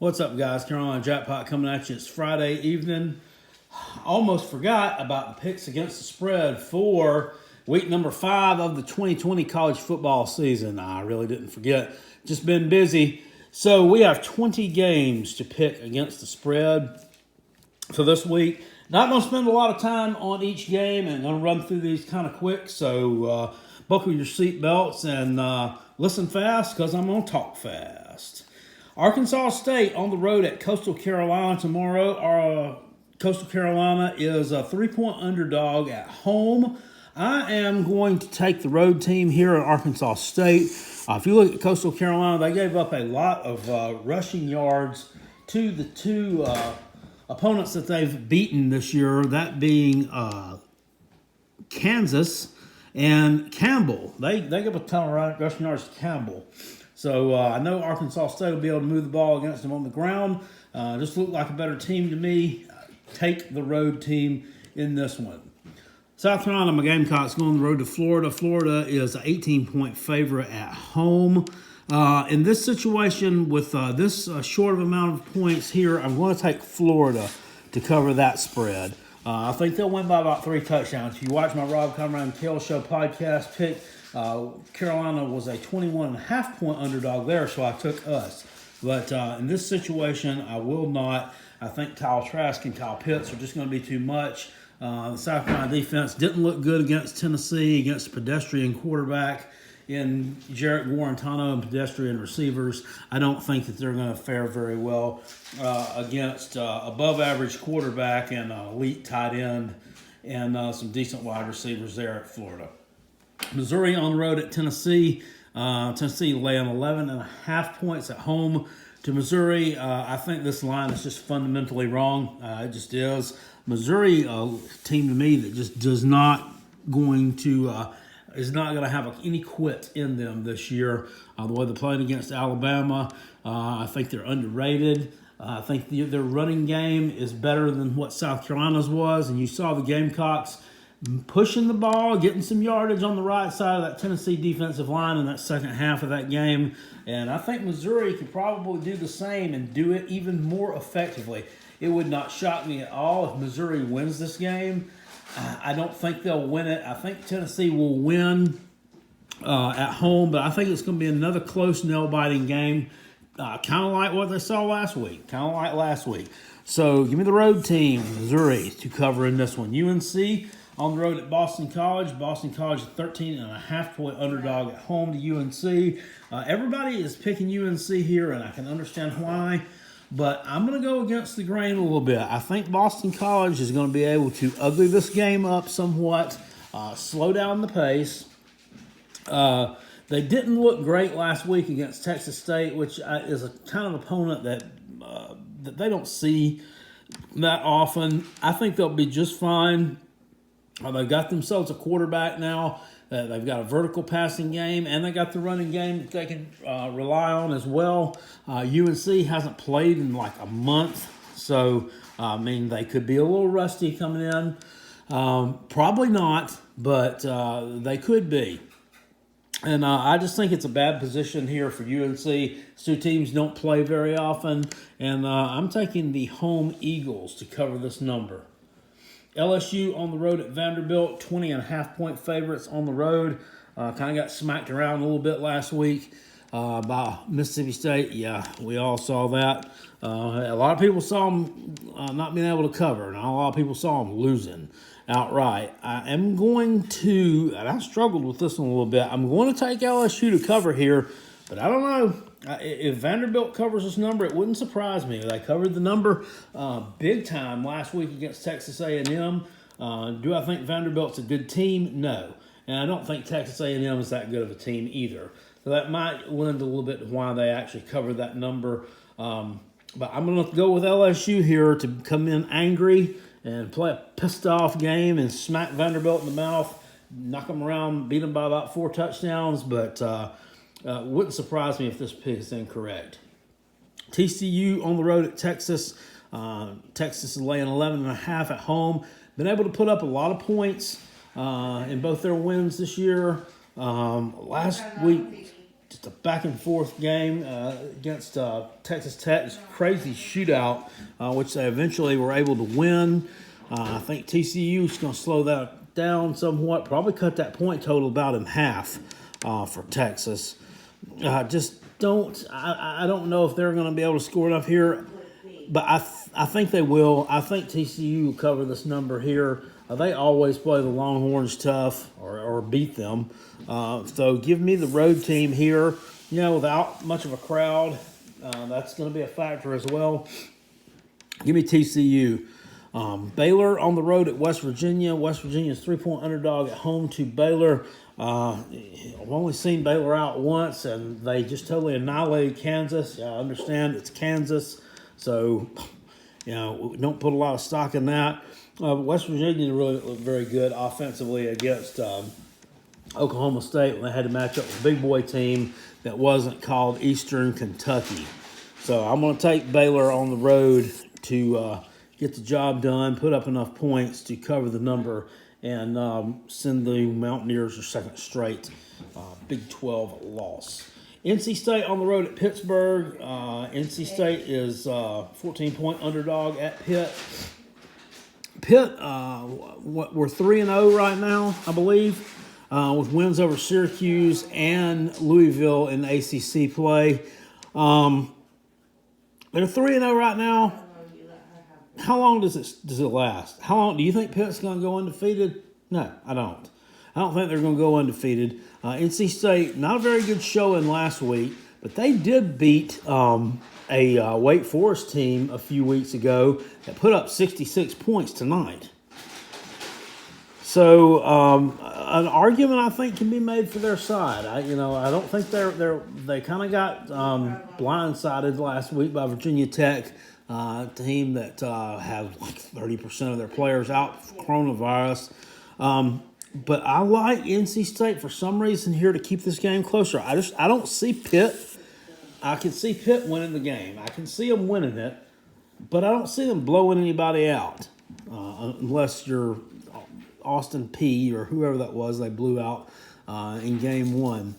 What's up, guys? Carolina Jackpot coming at you. It's Friday evening. Almost forgot about the picks against the spread for week number 5 of the 2020 college football season. I really didn't forget. Just been busy. So we have 20 games to pick against the spread for this week. Not going to spend a lot of time on each game and going to run through these kind of quick. So buckle your seatbelts and listen fast because I'm going to talk fast. Arkansas State on the road at Coastal Carolina tomorrow. Our Coastal Carolina is a 3-point underdog at home. I am going to take the road team here at Arkansas State. If you look at Coastal Carolina, they gave up a lot of rushing yards to the two opponents that they've beaten this year, that being Kansas and Campbell. They give a ton of rushing yards to Campbell. So I know Arkansas State will be able to move the ball against them on the ground. Just look like a better team to me. Take the road team in this one. South Carolina, my Gamecocks going on the road to Florida. Florida is an 18-point favorite at home. In this situation, with this short of amount of points here, I'm going to take Florida to cover that spread. I think they'll win by about 3 touchdowns. If you watch my Rob Conrad and Kale Show podcast pick, Carolina was a 21.5-point underdog there, so I took us. But in this situation, I will not. I think Kyle Trask and Kyle Pitts are just going to be too much. The South Carolina defense didn't look good against Tennessee, against a pedestrian quarterback in Jarrett Guarantano and pedestrian receivers. I don't think that they're going to fare very well against above-average quarterback and elite tight end and some decent wide receivers there at Florida. Missouri on the road at Tennessee. Tennessee laying 11.5 points at home to Missouri. I think this line is just fundamentally wrong. It just is. Missouri, team to me that just is not going to have any quit in them this year. The way they're playing against Alabama, I think they're underrated. I think their running game is better than what South Carolina's was, and you saw the Gamecocks pushing the ball, getting some yardage on the right side of that Tennessee defensive line in that second half of that game. And I think Missouri could probably do the same and do it even more effectively. It would not shock me at all if Missouri wins this game. I don't think they'll win it. I think Tennessee will win at home, but I think it's going to be another close, nail-biting game, kind of like what they saw last week, So give me the road team, Missouri, to cover in this one. UNC on the road at Boston College. Boston College, a 13.5-point underdog at home to UNC. Everybody is picking UNC here, and I can understand why, but I'm going to go against the grain a little bit. I think Boston College is going to be able to ugly this game up somewhat, slow down the pace. They didn't look great last week against Texas State, which is a kind of opponent that they don't see that often. I think they'll be just fine. They've got themselves a quarterback now. They've got a vertical passing game, and they got the running game that they can rely on as well. UNC hasn't played in like a month, so, they could be a little rusty coming in. Probably not, but they could be. And I just think it's a bad position here for UNC. These two teams don't play very often, and I'm taking the home Eagles to cover this number. LSU on the road at Vanderbilt, 20.5-point favorites on the road. Kind of got smacked around a little bit last week by Mississippi State. Yeah, we all saw that. A lot of people saw them not being able to cover. Not a lot of people saw them losing outright. I am going to, and I struggled with this one a little bit, I'm going to take LSU to cover here, but I don't know. If Vanderbilt covers this number, it wouldn't surprise me. They covered the number big time last week against Texas A&M. Do I think Vanderbilt's a good team? No. And I don't think Texas A&M is that good of a team either. So that might lend a little bit to why they actually covered that number. But I'm going to go with LSU here to come in angry and play a pissed-off game and smack Vanderbilt in the mouth, knock them around, beat them by about 4 touchdowns, but wouldn't surprise me if this pick is incorrect. TCU on the road at Texas. Texas is laying 11.5 at home. Been able to put up a lot of points in both their wins this year. Last week, just a back and forth game against Texas Tech's crazy shootout, which they eventually were able to win. I think TCU is going to slow that down somewhat, probably cut that point total about in half for Texas. I don't know if they're going to be able to score enough here, but I think they will. I think TCU will cover this number here. They always play the Longhorns tough or beat them. So give me the road team here, without much of a crowd. That's going to be a factor as well. Give me TCU. Baylor on the road at West Virginia. West Virginia's 3-point underdog at home to Baylor. I've only seen Baylor out once, and they just totally annihilated Kansas. I understand it's Kansas, so don't put a lot of stock in that. West Virginia really looked very good offensively against Oklahoma State when they had to match up with a big boy team that wasn't called Eastern Kentucky. So I'm going to take Baylor on the road to get the job done, put up enough points to cover the number, and send the Mountaineers their second straight Big 12 loss. NC State on the road at Pittsburgh. NC State is 14-point underdog at Pitt. Pitt, we're 3-0 right now, I believe, with wins over Syracuse and Louisville in ACC play. They're 3-0 right now. How long does it last? How long do you think Pitt's going to go undefeated? No, I don't. I don't think they're going to go undefeated. NC State, not a very good showing last week, but they did beat a Wake Forest team a few weeks ago that put up 66 points tonight. So an argument I think can be made for their side. I don't think they kind of got blindsided last week by Virginia Tech, team that have like 30% of their players out for coronavirus. But I like NC State for some reason here to keep this game closer. I don't see Pitt. I can see Pitt winning the game. I can see them winning it, but I don't see them blowing anybody out unless you're Austin Peay or whoever that was they blew out in game one.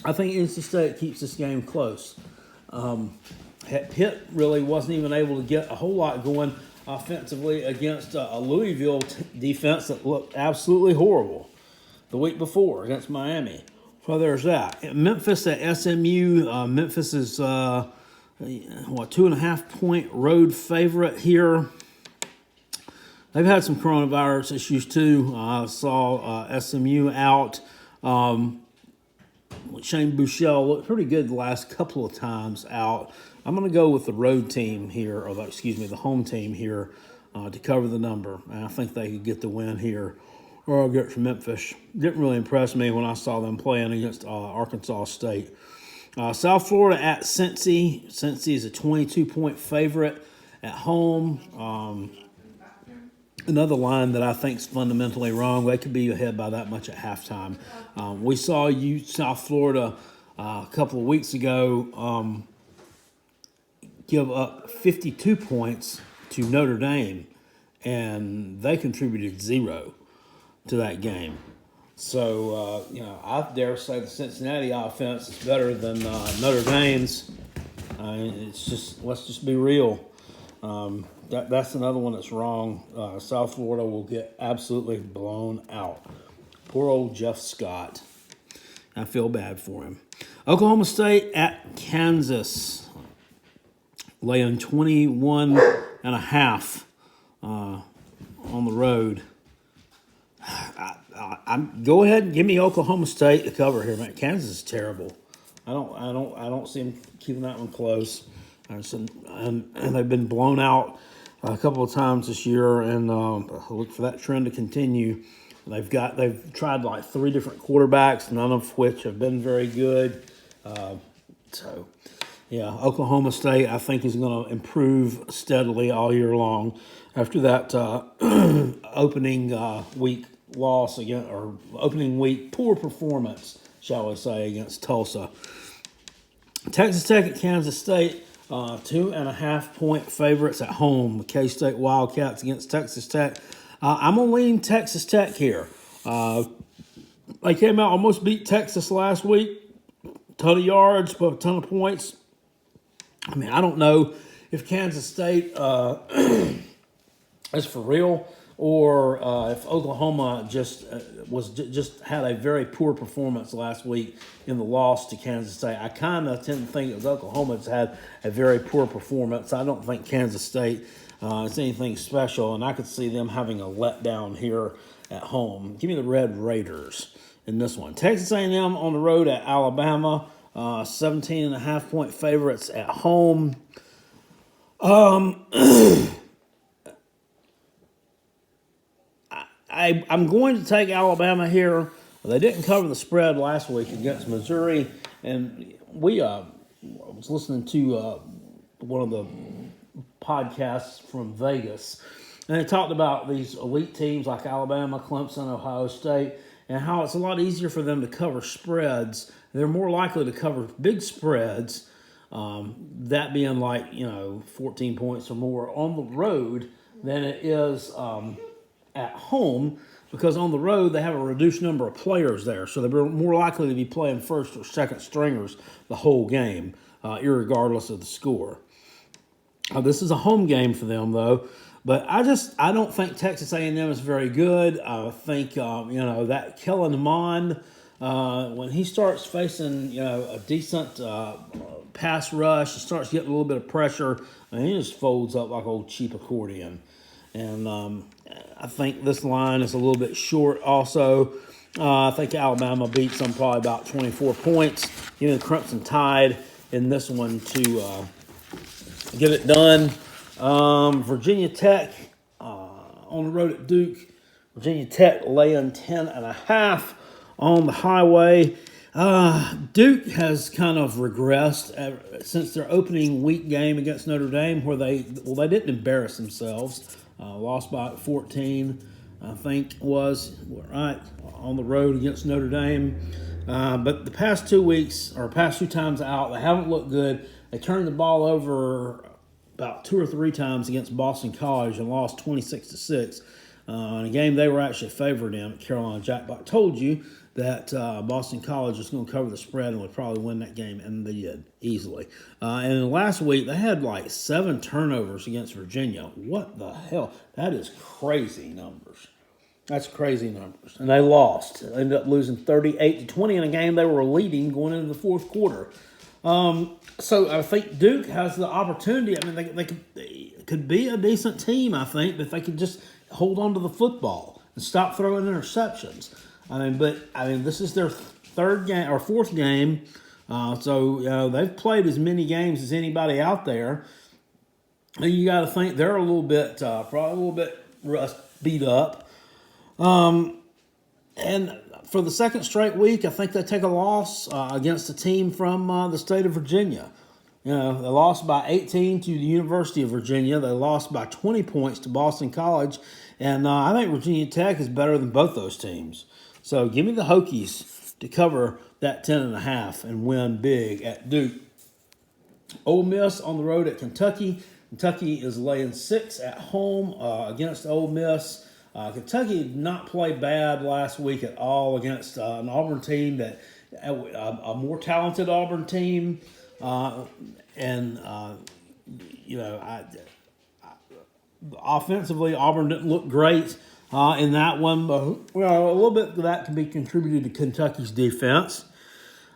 I think NC State keeps this game close. Pitt really wasn't even able to get a whole lot going offensively against a Louisville defense that looked absolutely horrible the week before against Miami. So there's that. Memphis at SMU. Memphis is 2.5-point road favorite here. They've had some coronavirus issues too. I saw SMU out. Shane Buechele looked pretty good the last couple of times out. I'm going to go with the road team here, the home team here to cover the number. And I think they could get the win here. Or I'll get from Memphis. Didn't really impress me when I saw them playing against Arkansas State. South Florida at Cincy. Cincy is a 22-point favorite at home. Another line that I think is fundamentally wrong. They could be ahead by that much at halftime. We saw South Florida a couple of weeks ago give up 52 points to Notre Dame, and they contributed 0 to that game. So, I dare say the Cincinnati offense is better than Notre Dame's. Let's just be real. That's another one that's wrong. South Florida will get absolutely blown out. Poor old Jeff Scott. I feel bad for him. Oklahoma State at Kansas. Laying 21.5 on the road. Go ahead and give me Oklahoma State to cover here, man. Kansas is terrible. I don't see them keeping that one close. And they've been blown out a couple of times this year, and look for that trend to continue. They've tried like 3 different quarterbacks, none of which have been very good. Oklahoma State I think is going to improve steadily all year long after that opening week loss again, or opening week poor performance, shall we say, against Tulsa. Texas Tech at Kansas State. 2.5-point favorites at home. The K-State Wildcats against Texas Tech. I'm going to lean Texas Tech here. They came out, almost beat Texas last week. ton of yards, put up a ton of points. I mean, I don't know if Kansas State is for real, or if Oklahoma just had a very poor performance last week in the loss to Kansas State. I kind of tend to think it was Oklahoma that's had a very poor performance. I don't think Kansas State is anything special, and I could see them having a letdown here at home. Give me the Red Raiders in this one. Texas A&M on the road at Alabama, 17.5-point favorites at home. I'm going to take Alabama here. They didn't cover the spread last week against Missouri, and I was listening to one of the podcasts from Vegas, and they talked about these elite teams like Alabama, Clemson, Ohio State, and how it's a lot easier for them to cover spreads. They're more likely to cover big spreads, that being 14 points or more on the road than it is at home, because on the road they have a reduced number of players there, so they're more likely to be playing first or second stringers the whole game, irregardless of the score. This is a home game for them, though, but I don't think Texas A&M is very good. I think that Kellen Mond, when he starts facing a decent pass rush, he starts getting a little bit of pressure, and he just folds up like old cheap accordion. And I think this line is a little bit short also. I think Alabama beats them probably about 24 points. Give me the Crimson Tide in this one to get it done. Virginia Tech on the road at Duke. Virginia Tech laying 10.5 on the highway. Duke has kind of regressed since their opening week game against Notre Dame, where they didn't embarrass themselves. Lost by 14, I think was, right, on the road against Notre Dame. But the past 2 weeks, or past 2 times out, they haven't looked good. They turned the ball over about 2 or 3 times against Boston College and lost 26-6. In a game they were actually favored in at Carolina Jackpot. I told you that Boston College was going to cover the spread and would probably win that game, and they did, easily. And last week, they had 7 turnovers against Virginia. What the hell? That is crazy numbers. That's crazy numbers. And they lost. They ended up losing 38-20 in a game they were leading going into the fourth quarter. So I think Duke has the opportunity. I mean, they could be a decent team, I think, if they could just hold on to the football and stop throwing interceptions. This is their 4th game. So they've played as many games as anybody out there. And you got to think they're probably a little bit beat up. And for the second straight week, I think they take a loss against a team from the state of Virginia. They lost by 18 to the University of Virginia. They lost by 20 points to Boston College. And I think Virginia Tech is better than both those teams. So give me the Hokies to cover that 10.5 and win big at Duke. Ole Miss on the road at Kentucky. Kentucky is laying 6 at home against Ole Miss. Kentucky did not play bad last week at all against an Auburn team a more talented Auburn team. Offensively, Auburn didn't look great in that one, but a little bit of that can be contributed to Kentucky's defense.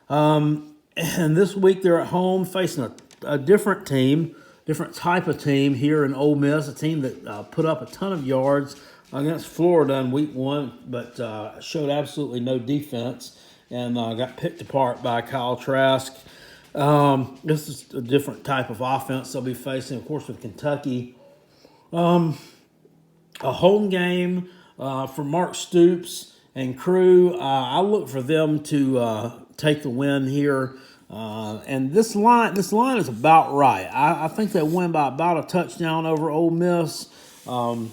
And this week they're at home facing a different team, different type of team here in Ole Miss, a team that put up a ton of yards against Florida in week 1, but showed absolutely no defense and got picked apart by Kyle Trask. This is a different type of offense they'll be facing, of course, with Kentucky. A home game for Mark Stoops and crew. I look for them to take the win here. And this line is about right. I think they win by about a touchdown over Ole Miss. I'm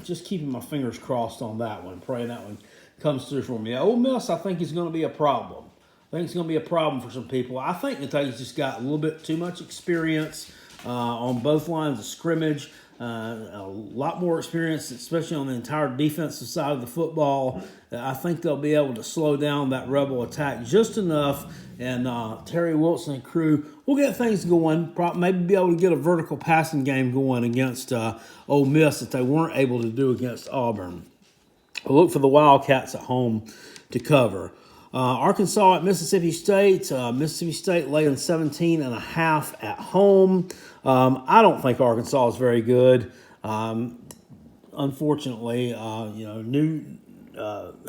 just keeping my fingers crossed on that one, praying that one comes through for me. Ole Miss, I think, is going to be a problem. I think it's going to be a problem for some people. I think Kentucky's just got a little bit too much experience on both lines of scrimmage. a lot more experience, especially on the entire defensive side of the football. I think they'll be able to slow down that Rebel attack just enough, and Terry Wilson and crew will get things going. Maybe be able to get a vertical passing game going against Ole Miss that they weren't able to do against Auburn. We'll look for the Wildcats at home to cover. Arkansas at Mississippi State. Mississippi State laying 17.5 at home. I don't think Arkansas is very good. Unfortunately, new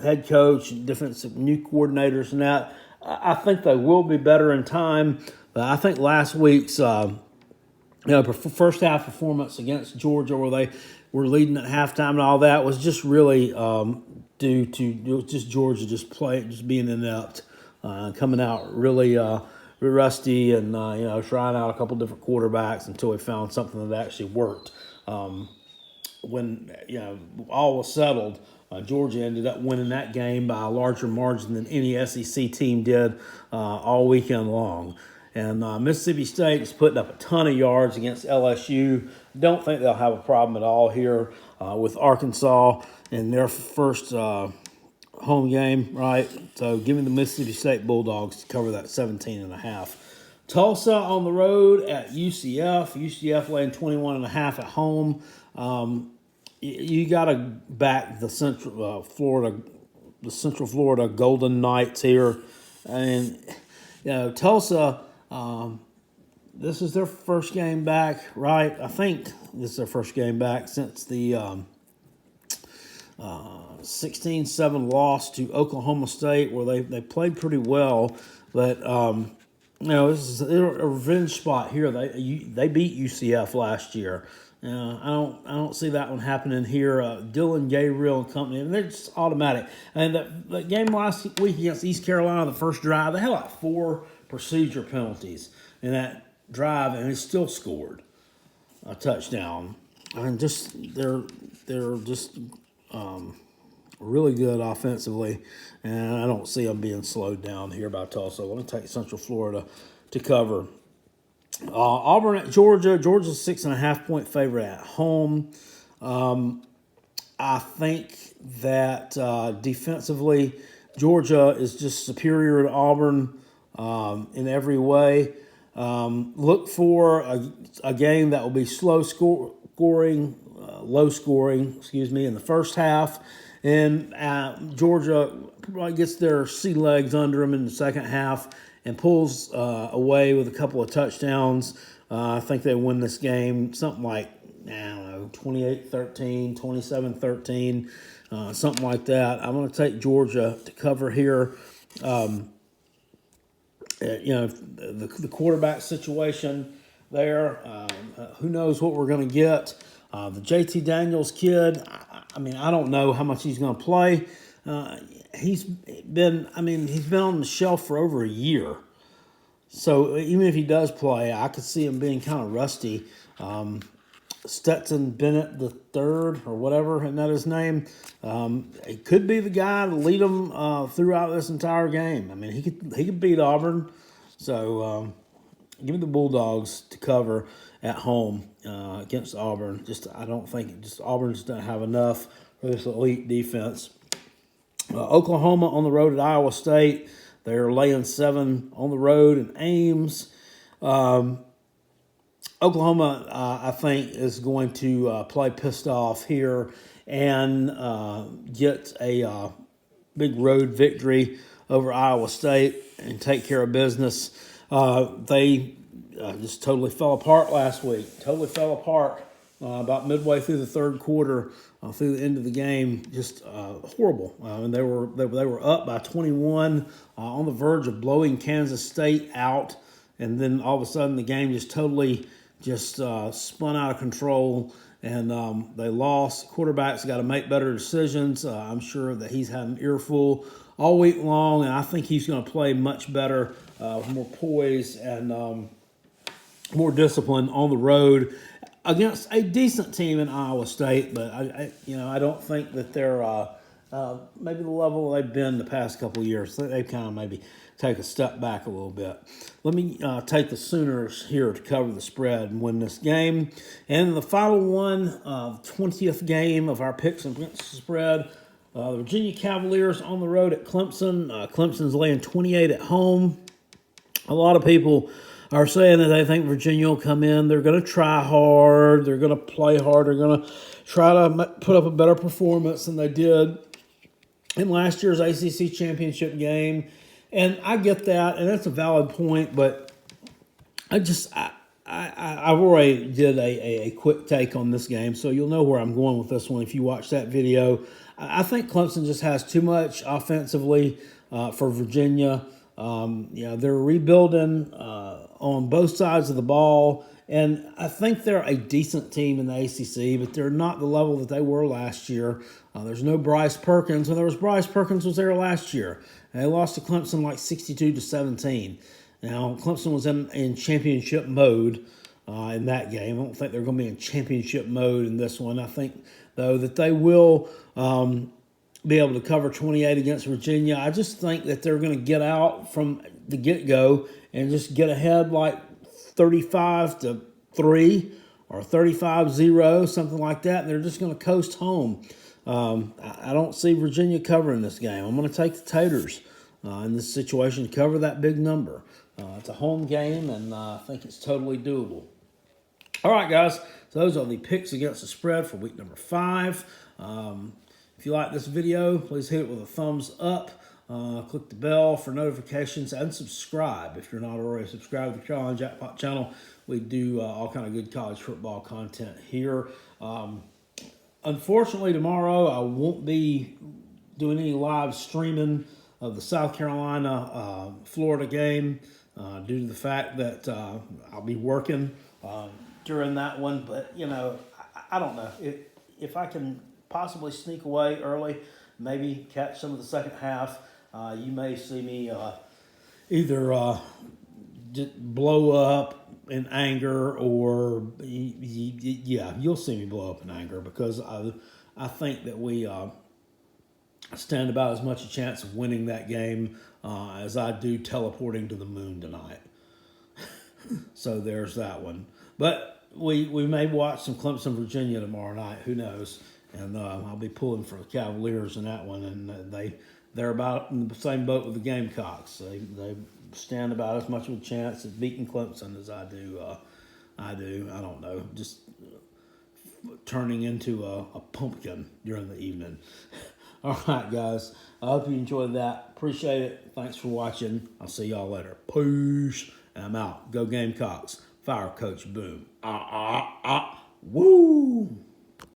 head coach, defensive new coordinators, and that. I think they will be better in time. But I think last week's first half performance against Georgia, where they were leading at halftime and all that, was just really due to just Georgia just being inept, coming out really rusty, and trying out a couple different quarterbacks until we found something that actually worked. When all was settled, Georgia ended up winning that game by a larger margin than any SEC team did all weekend long. And Mississippi State is putting up a ton of yards against LSU. Don't think they'll have a problem at all here with Arkansas in their first home game, right? So give me the Mississippi State Bulldogs to cover that 17.5. Tulsa on the road at UCF. UCF laying 21.5 at home. You got to back the Central Florida Golden Knights here, and Tulsa. This is their first game back, right? I think this is their first game back since the 16-7 loss to Oklahoma State, where they played pretty well, but this is a revenge spot here. They beat UCF last year. I don't see that one happening here. Dylan Gabriel and company, and they're just automatic. And the game last week against East Carolina, the first drive, they had like 4 procedure penalties in that drive, and they still scored a touchdown. And they're just really good offensively, and I don't see them being slowed down here by Tulsa. I'm going to take Central Florida to cover. Auburn at Georgia. Georgia's 6.5-point favorite at home. I think that defensively, Georgia is just superior to Auburn in every way. Look for a game that will be low scoring, in the first half. And Georgia probably gets their sea legs under them in the second half and pulls away with a couple of touchdowns. I think they win this game something like, 28-13, 27-13, something like that. I'm going to take Georgia to cover here. The quarterback situation there, who knows what we're going to get. The JT Daniels kid, I don't know how much he's going to play. He's been on the shelf for over a year. So even if he does play, I could see him being kind of rusty. Stetson Bennett the third, or whatever, isn't that his name? He could be the guy to lead them throughout this entire game. He could beat Auburn. So give me the Bulldogs to cover at home against Auburn. I don't think Auburn just doesn't have enough for this elite defense. Oklahoma on the road at Iowa State. They're laying 7 on the road in Ames. Oklahoma, I think, is going to play pissed off here and get a big road victory over Iowa State and take care of business. They just totally fell apart last week. About midway through the third quarter, through the end of the game, just horrible. And they were up by 21, on the verge of blowing Kansas State out, and then all of a sudden the game just totally spun out of control, and they lost. Quarterback's got to make better decisions. I'm sure that he's had an earful all week long, and I think he's going to play much better, with more poise and more discipline on the road against a decent team in Iowa State. But I don't think that they're maybe the level they've been the past couple of years. They've kind of maybe take a step back a little bit. Let me take the Sooners here to cover the spread and win this game. And the final one, 20th game of our picks against the spread. The Virginia Cavaliers on the road at Clemson. Clemson's laying 28 at home. A lot of people are saying that they think Virginia will come in. They're going to try hard. They're going to play hard. They're going to try to put up a better performance than they did in last year's ACC championship game. And I get that, and that's a valid point, but I've already did a quick take on this game, so you'll know where I'm going with this one if you watch that video. I think Clemson just has too much offensively for Virginia. They're rebuilding on both sides of the ball, and I think they're a decent team in the ACC, but they're not the level that they were last year. There's no Bryce Perkins, and there was Bryce Perkins was there last year. And they lost to Clemson like 62-17. Now, Clemson was in championship mode in that game. I don't think they're going to be in championship mode in this one. I think, though, that they will be able to cover 28 against Virginia. I just think that they're going to get out from the get-go and just get ahead like 35-3 or 35-0, something like that. And they're just going to coast home. I don't see Virginia covering this game. I'm going to take the Taters in this situation to cover that big number. It's a home game, and I think it's totally doable. All right, guys. So those are the picks against the spread for week number 5. If you like this video, please hit it with a thumbs up. Click the bell for notifications and subscribe if you're not already subscribed to the Carolina Jackpot channel. We do all kind of good college football content here. Unfortunately, tomorrow I won't be doing any live streaming of the South Carolina Florida game due to the fact that I'll be working during that one. But, I don't know. If I can possibly sneak away early, maybe catch some of the second half, you may see me either just blow up in anger or, you'll see me blow up in anger because I think that we stand about as much a chance of winning that game as I do teleporting to the moon tonight. So there's that one. But we may watch some Clemson, Virginia tomorrow night. Who knows? And I'll be pulling for the Cavaliers in that one. And they're about in the same boat with the Gamecocks. They stand about as much of a chance of beating Clemson as I do. I don't know. Just turning into a pumpkin during the evening. All right, guys. I hope you enjoyed that. Appreciate it. Thanks for watching. I'll see y'all later. Peace. And I'm out. Go Gamecocks. Fire Coach Boom. Woo!